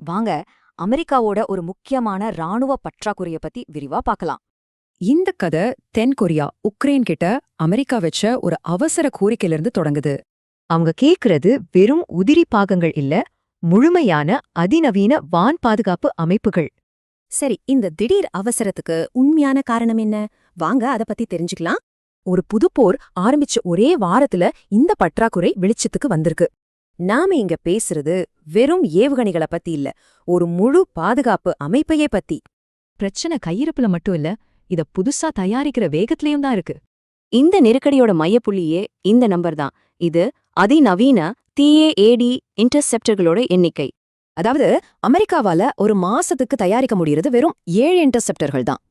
வாங்க அமெரிக்காவோட ஒரு முக்கியமான ராணுவ பற்றாக்குறைய பத்தி விரிவா பார்க்கலாம். இந்த கதை தென்கொரியா உக்ரைன் கிட்ட அமெரிக்கா வச்ச ஒரு அவசர கோரிக்கையிலிருந்து தொடங்குது. அவங்க கேக்குறது வெறும் உதிரி பாகங்கள் இல்ல, முழுமையான அதிநவீன வான் பாதுகாப்பு அமைப்புகள். சரி, இந்த திடீர் அவசரத்துக்கு உண்மையான காரணம் என்ன? வாங்க அத பத்தி தெரிஞ்சுக்கலாம். ஒரு புதுப்போர் ஆரம்பிச்ச ஒரே வாரத்துல இந்த பற்றாக்குறை வெளிச்சத்துக்கு வந்திருக்கு. நாம இங்க பேசுறது வெறும் ஏவுகணைகள பத்தி இல்ல, ஒரு முழு பாதுகாப்பு அமைப்பையே பத்தி. பிரச்சனை கையிருப்புல மட்டும் இல்ல, இத புதுசா தயாரிக்கிற வேகத்திலயும் தான் இருக்கு. இந்த நெருக்கடியோட மையப்புள்ளியே இந்த நம்பர் தான். இது அதிநவீன TAAD இன்டர்செப்டர்களோட எண்ணிக்கை. அதாவது அமெரிக்காவால ஒரு மாசத்துக்கு தயாரிக்க முடியறது வெறும் 7 இன்டர்செப்டர்கள் தான்.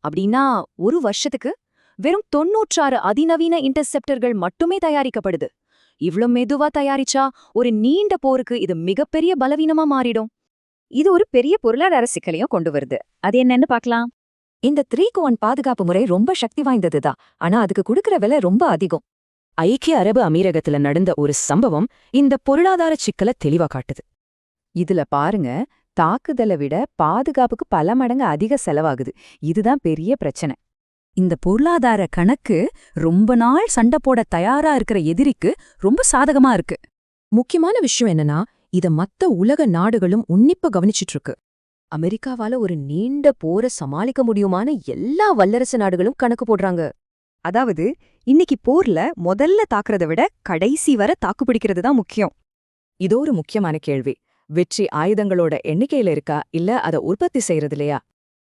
அப்படின்னா ஒரு வருஷத்துக்கு வெறும் 96 அதிநவீன இன்டர்செப்டர்கள் மட்டுமே தயாரிக்கப்படுது. இவ்ளோ மெதுவா தயாரிச்சா ஒரு நீண்ட போருக்கு இது மிகப்பெரிய பலவீனமா மாறிடும். இது ஒரு பெரிய பொருளாதார சிக்கலையும் கொண்டு வருது. அது என்னன்னு பார்க்கலாம். இந்த 3-1 பாதுகாப்பு முறை ரொம்ப சக்தி வாய்ந்ததுதான், ஆனா அதுக்கு கொடுக்கற விலை ரொம்ப அதிகம். ஐக்கிய அரபு அமீரகத்துல நடந்த ஒரு சம்பவம் இந்த பொருளாதார சிக்கலை தெளிவா காட்டுது. இதுல பாருங்க, தாக்குதலை விட பாதுகாப்புக்கு பல மடங்கு அதிக செலவாகுது. இதுதான் பெரிய பிரச்சனை. இந்த பொருளாதார கணக்கு ரொம்ப நாள் சண்டை போட தயாரா இருக்கிற எதிரிக்கு ரொம்ப சாதகமா இருக்கு. முக்கியமான விஷயம் என்னன்னா, இத மத்த உலக நாடுகளும் உன்னிப்பா கவனிச்சிட்டு இருக்கு. அமெரிக்காவால ஒரு நீண்ட போரை சமாளிக்க முடியுமான எல்லா வல்லரசு நாடுகளும் கணக்கு போடுறாங்க. அதாவது இன்னைக்கு போர்ல முதல்ல தாக்குறத விட கடைசி வர தாக்குப்பிடிக்கிறது தான் முக்கியம். இதோ ஒரு முக்கியமான கேள்வி. வெற்றி ஆயுதங்களோட எண்ணிக்கையில இருக்கா, இல்ல அத உற்பத்தி செய்யறது இல்லையா?